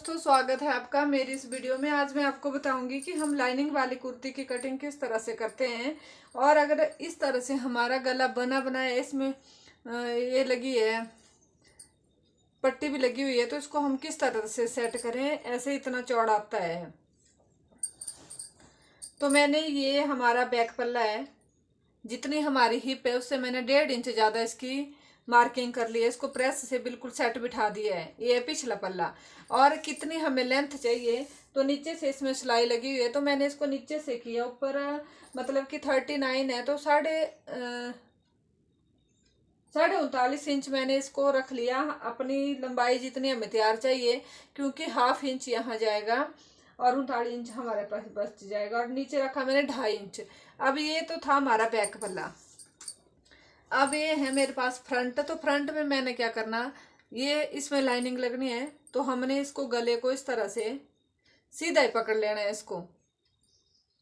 दोस्तों, स्वागत है आपका मेरी इस वीडियो में। आज मैं आपको बताऊंगी कि हम लाइनिंग वाली कुर्ती की कटिंग किस तरह से करते हैं। और अगर इस तरह से हमारा गला बना बनाया, इसमें ये लगी है, पट्टी भी लगी हुई है, तो इसको हम किस तरह से सेट करें। ऐसे इतना चौड़ा आता है। तो मैंने ये हमारा बैक पल्ला है, जितनी हमारी हिप है उससे मैंने 1.5 इंच ज़्यादा इसकी मार्किंग कर ली है। इसको प्रेस से बिल्कुल सेट बिठा दिया है। ये पिछला पल्ला। और कितनी हमें लेंथ चाहिए, तो नीचे से इसमें सिलाई लगी हुई है, तो मैंने इसको नीचे से किया। ऊपर मतलब कि 39 है, तो साढ़े 39 इंच मैंने इसको रख लिया। अपनी लंबाई जितनी हमें तैयार चाहिए, क्योंकि 1/2 इंच यहाँ जाएगा और 39 इंच हमारे पास बच जाएगा। और नीचे रखा मैंने 2.5 इंच। अब ये तो था हमारा बैक पल्ला। अब ये है मेरे पास फ्रंट। तो फ्रंट में मैंने क्या करना, ये इसमें लाइनिंग लगनी है, तो हमने इसको गले को इस तरह से सीधा ही पकड़ लेना है। इसको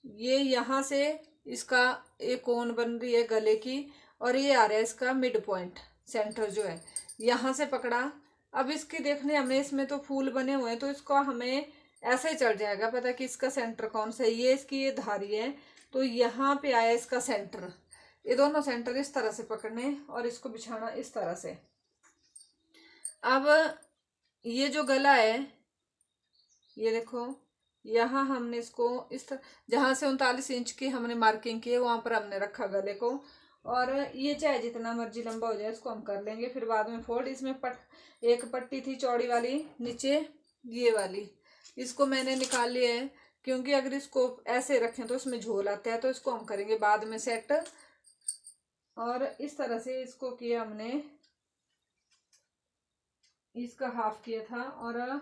ये यहाँ से इसका एक कोन बन रही है गले की, और ये आ रहा है इसका मिड पॉइंट, सेंटर जो है, यहाँ से पकड़ा। अब इसकी देखने हमें, इसमें तो फूल बने हुए हैं, तो इसको हमें ऐसे ही चढ़ जाएगा पता कि इसका सेंटर कौन सा है। ये इसकी ये धारी है, तो यहाँ पे आया इसका सेंटर। ये दोनों सेंटर इस तरह से पकड़ने और इसको बिछाना इस तरह से। अब ये जो गला है, ये देखो, यहाँ हमने इसको इस तरह, जहाँ से 39 इंच की हमने मार्किंग की है वहाँ पर हमने रखा गले को। और ये चाहे जितना मर्जी लंबा हो जाए, इसको हम कर लेंगे फिर बाद में फोल्ड। इसमें एक पट्टी थी चौड़ी वाली नीचे, ये वाली, इसको मैंने निकाल लिया है, क्योंकि अगर इसको ऐसे रखें तो इसमें झोल आता है, तो इसको हम करेंगे बाद में सेट। और इस तरह से इसको किया हमने, इसका हाफ किया था, और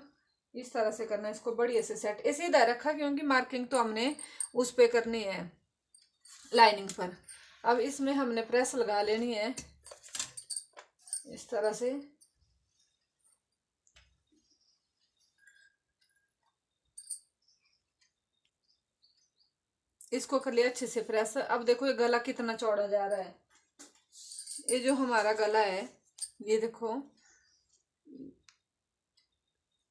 इस तरह से करना है इसको बढ़िया से सेट। इसे इधर रखा क्योंकि मार्किंग तो हमने उस पे करनी है, लाइनिंग पर। अब इसमें हमने प्रेस लगा लेनी है इस तरह से। इसको कर लिया अच्छे से प्रेस। अब देखो ये गला कितना चौड़ा जा रहा है। ये जो हमारा गला है, ये देखो,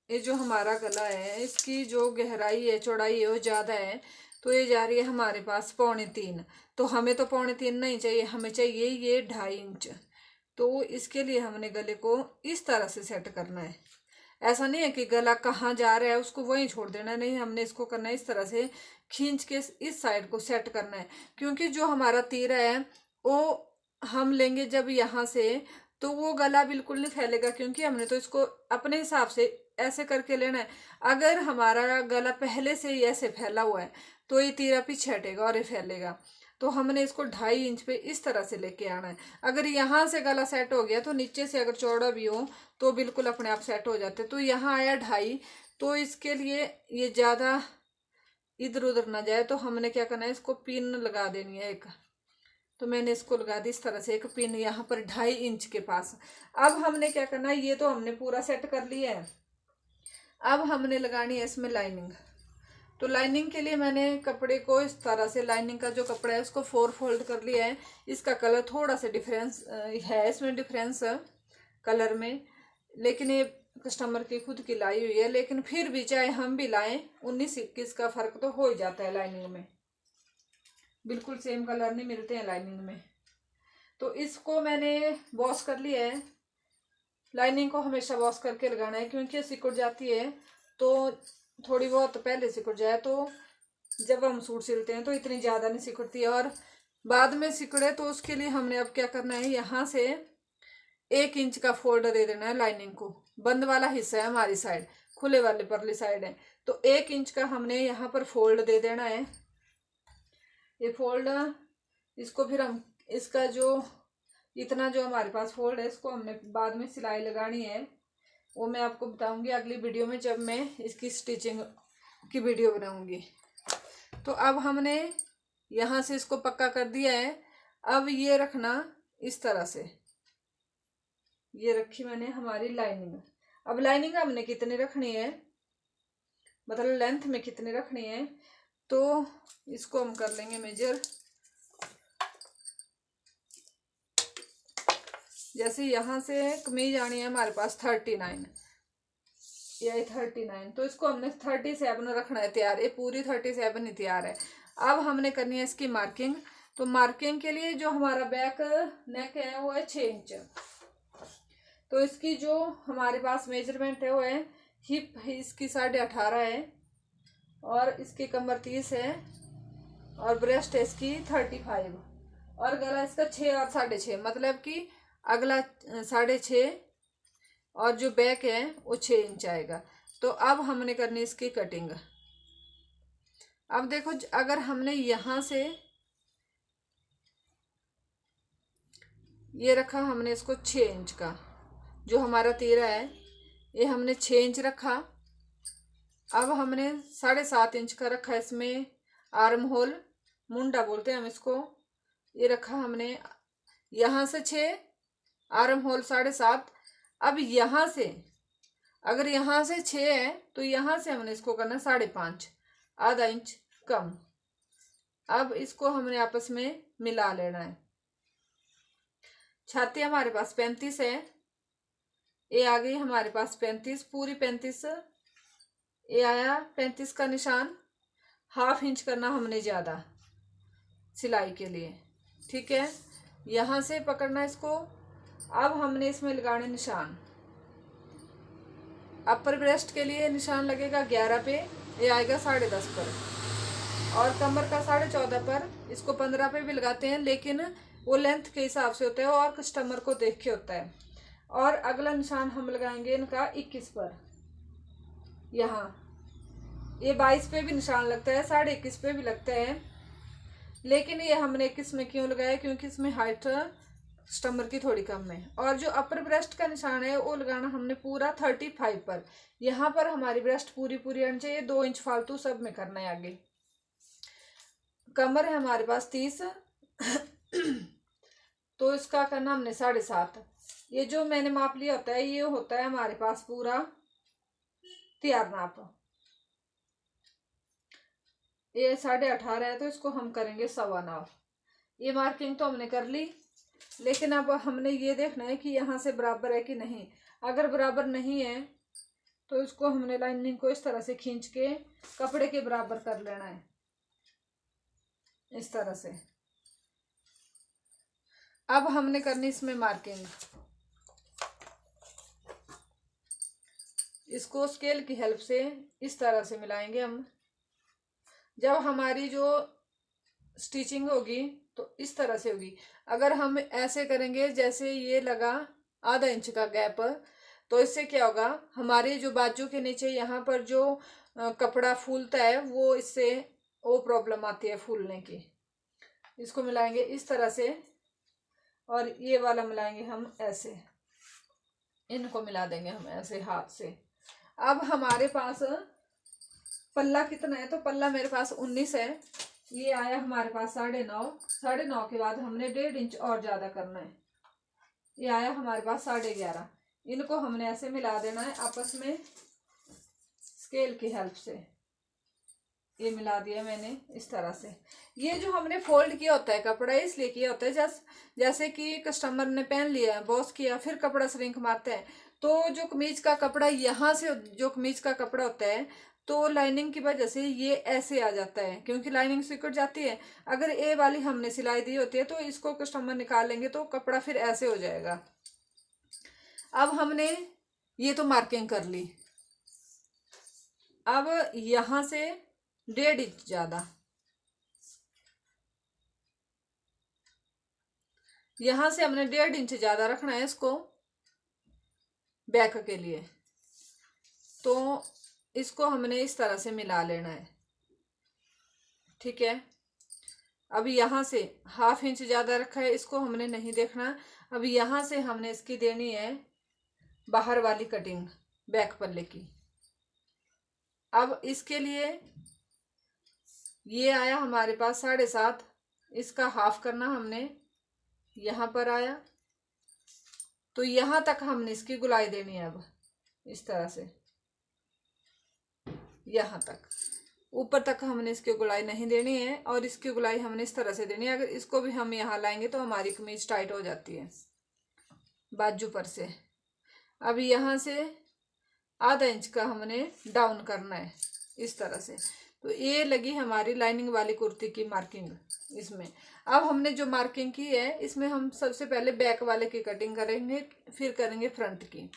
ये जो हमारा गला है, इसकी जो गहराई है, चौड़ाई है, वो ज़्यादा है। तो ये जा रही है हमारे पास 2.25। तो हमें तो 2.25 नहीं चाहिए, हमें चाहिए ये 2.5 इंच। तो इसके लिए हमने गले को इस तरह से सेट करना है। ऐसा नहीं है कि गला कहाँ जा रहा है उसको वहीं छोड़ देना, नहीं, हमने इसको करना है इस तरह से खींच के इस साइड को सेट करना है। क्योंकि जो हमारा तीरा है वो हम लेंगे जब यहाँ से, तो वो गला बिल्कुल नहीं फैलेगा, क्योंकि हमने तो इसको अपने हिसाब से ऐसे करके लेना है। अगर हमारा गला पहले से ही ऐसे फैला हुआ है, तो ये तीरा पीछे हटेगा और ये फैलेगा। तो हमने इसको 2.5 इंच पे इस तरह से लेके आना है। अगर यहाँ से गला सेट हो गया, तो नीचे से अगर चौड़ा भी हो तो बिल्कुल अपने आप सेट हो जाते। तो यहाँ आया 2.5, तो इसके लिए ये ज़्यादा इधर उधर ना जाए, तो हमने क्या करना है, इसको पिन लगा देनी है एक। तो मैंने इसको लगा दी इस तरह से एक पिन यहाँ पर 2.5 इंच के पास। अब हमने क्या करना है, ये तो हमने पूरा सेट कर लिया है। अब हमने लगानी है इसमें लाइनिंग। तो लाइनिंग के लिए मैंने कपड़े को इस तरह से, लाइनिंग का जो कपड़ा है उसको 4 फोल्ड कर लिया है। इसका कलर थोड़ा सा डिफरेंस है, इसमें डिफरेंस कलर में, लेकिन ये कस्टमर की खुद की लाई हुई है। लेकिन फिर भी चाहे हम भी लाएं, 19-21 का फर्क तो हो ही जाता है लाइनिंग में। बिल्कुल सेम कलर नहीं मिलते हैं लाइनिंग में। तो इसको मैंने वॉश कर लिया है। लाइनिंग को हमेशा वॉश करके लगाना है, क्योंकि सिकुड़ जाती है। तो थोड़ी बहुत पहले सिकुड़ जाए, तो जब हम सूट सिलते हैं तो इतनी ज़्यादा नहीं सिकुड़ती है। और बाद में सिकुड़े तो उसके लिए हमने अब क्या करना है, यहाँ से 1 इंच का फोल्ड दे देना है लाइनिंग को। बंद वाला हिस्सा है हमारी साइड, खुले वाले परली साइड है, तो 1 इंच का हमने यहाँ पर फोल्ड दे देना है। ये फोल्ड, इसको फिर हम, इसका जो इतना जो हमारे पास फोल्ड है, इसको हमने बाद में सिलाई लगानी है। वो मैं आपको बताऊंगी अगली वीडियो में, जब मैं इसकी स्टिचिंग की वीडियो बनाऊंगी। तो अब हमने यहाँ से इसको पक्का कर दिया है। अब ये रखना इस तरह से, ये रखी मैंने हमारी लाइनिंग। अब लाइनिंग हमने कितनी रखनी है, मतलब लेंथ में कितनी रखनी है, तो इसको हम कर लेंगे मेजर। जैसे यहाँ से कमीज आनी है हमारे पास 39, ये आई 39, तो इसको हमने 37 रखना है तैयार। ये पूरी 37 ही तैयार है। अब हमने करनी है इसकी मार्किंग। तो मार्किंग के लिए जो हमारा बैक नेक है वो है 6 इंच। तो इसकी जो हमारे पास मेजरमेंट है वो है, हिप इसकी 18.5 है, और इसकी कमर 30 है, और ब्रेस्ट है इसकी 35, और गला इसका 6 और 6.5, मतलब कि अगला 6.5 और जो बैक है वो 6 इंच आएगा। तो अब हमने करनी इसकी कटिंग। अब देखो, अगर हमने यहाँ से ये रखा, हमने इसको 6 इंच का, जो हमारा तीरा है ये हमने 6 इंच रखा। अब हमने 7.5 इंच का रखा इसमें आर्म होल, मुंडा बोलते हैं हम इसको। ये रखा हमने यहाँ से 6, आर्म होल 7.5। अब यहाँ से, अगर यहाँ से 6 है तो यहाँ से हमने इसको करना 5.5, आधा इंच कम। अब इसको हमने आपस में मिला लेना है। छाती हमारे पास 35 है, ये आ गई हमारे पास 35, पूरी 35। ये आया 35 का निशान। ½ इंच करना हमने ज़्यादा सिलाई के लिए, ठीक है। यहाँ से पकड़ना इसको। अब हमने इसमें लगाने निशान। अपर ब्रेस्ट के लिए निशान लगेगा 11 पे, ये आएगा 10.5 पर, और कमर का 14.5 पर। इसको 15 पे भी लगाते हैं, लेकिन वो लेंथ के हिसाब से होता है और कस्टमर को देख के होता है। और अगला निशान हम लगाएंगे इनका 21 पर। यहाँ ये 22 पे भी निशान लगता है, 21.5 पे भी लगता है, लेकिन ये हमने 21 में क्यों लगाया, क्योंकि इसमें हाइट कस्टमर की थोड़ी कम है। और जो अपर ब्रेस्ट का निशान है वो लगाना हमने पूरा 35 पर। यहाँ पर हमारी ब्रेस्ट पूरी पूरी आनी चाहिए, 2 इंच फालतू सब में करना है आगे। कमर है हमारे पास 30, तो इसका करना हमने 7.5। ये जो मैंने माप लिया होता है ये होता है हमारे पास पूरा तैयार नाप। ये 18.5 है, तो इसको हम करेंगे 9.25। ये मार्किंग तो हमने कर ली, लेकिन अब हमने ये देखना है कि यहाँ से बराबर है कि नहीं। अगर बराबर नहीं है तो इसको हमने लाइनिंग को इस तरह से खींच के कपड़े के बराबर कर लेना है, इस तरह से। अब हमने करनी इसमें मार्किंग। इसको स्केल की हेल्प से इस तरह से मिलाएंगे हम। जब हमारी जो स्टिचिंग होगी तो इस तरह से होगी। अगर हम ऐसे करेंगे, जैसे ये लगा आधा इंच का गैप, तो इससे क्या होगा, हमारे जो बाजू के नीचे यहाँ पर जो कपड़ा फूलता है वो इससे वो प्रॉब्लम आती है फूलने की। इसको मिलाएंगे इस तरह से, और ये वाला मिलाएंगे हम ऐसे, इनको मिला देंगे हम ऐसे हाथ से। अब हमारे पास पल्ला कितना है, तो पल्ला मेरे पास 19 है। ये आया हमारे पास 9.5 के बाद हमने 1.5 इंच और ज़्यादा करना है। ये आया हमारे पास 11.5। इनको हमने ऐसे मिला देना है आपस में स्केल की हेल्प से। ये मिला दिया मैंने इस तरह से। ये जो हमने फोल्ड किया होता है कपड़ा, इसलिए किया होता है जैसे कि कस्टमर ने पहन लिया, बॉस किया, फिर कपड़ा श्रिंक मारते हैं, तो जो कमीज का कपड़ा यहाँ से, जो कमीज का कपड़ा होता है, तो लाइनिंग की वजह से ये ऐसे आ जाता है, क्योंकि लाइनिंग सिकुड़ जाती है। अगर ए वाली हमने सिलाई दी होती है तो इसको कस्टमर निकाल लेंगे तो कपड़ा फिर ऐसे हो जाएगा। अब हमने ये तो मार्किंग कर ली। अब यहाँ से 1.5 इंच ज़्यादा, यहाँ से हमने 1.5 इंच ज़्यादा रखना है इसको बैक के लिए। तो इसको हमने इस तरह से मिला लेना है, ठीक है। अब यहाँ से ½ इंच ज़्यादा रखा है, इसको हमने नहीं देखना। अब यहाँ से हमने इसकी देनी है बाहर वाली कटिंग बैक पल्ले की। अब इसके लिए ये आया हमारे पास 7.5, इसका ½ करना हमने, यहाँ पर आया, तो यहाँ तक हमने इसकी गुलाई देनी है। अब इस तरह से यहाँ तक, ऊपर तक हमने इसकी गुलाई नहीं देनी है, और इसकी गुलाई हमने इस तरह से देनी है। अगर इसको भी हम यहाँ लाएंगे तो हमारी कमीज टाइट हो जाती है बाजू पर से। अब यहाँ से आधा इंच का हमने डाउन करना है इस तरह से। तो ये लगी हमारी लाइनिंग वाली कुर्ती की मार्किंग इसमें। अब हमने जो मार्किंग की है इसमें हम सबसे पहले बैक वाले की कटिंग करेंगे, फिर करेंगे फ्रंट की।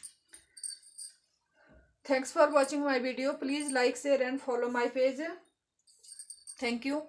Thanks for watching my video. Please like share and follow my page. Thank you.